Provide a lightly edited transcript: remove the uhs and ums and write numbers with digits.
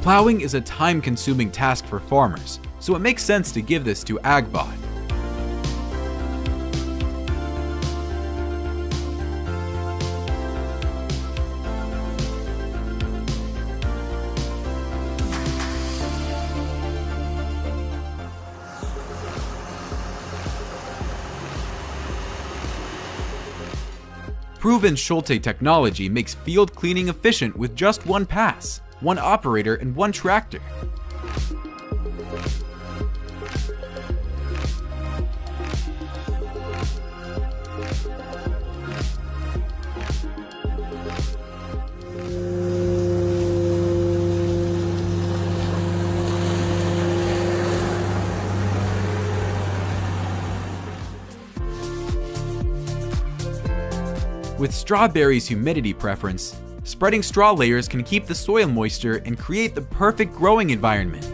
Ploughing is a time-consuming task for farmers, so it makes sense to give this to Agbot. Proven Schulte technology makes field cleaning efficient with just one pass, one operator, and one tractor. With strawberries' humidity preference, spreading straw layers can keep the soil moisture and create the perfect growing environment.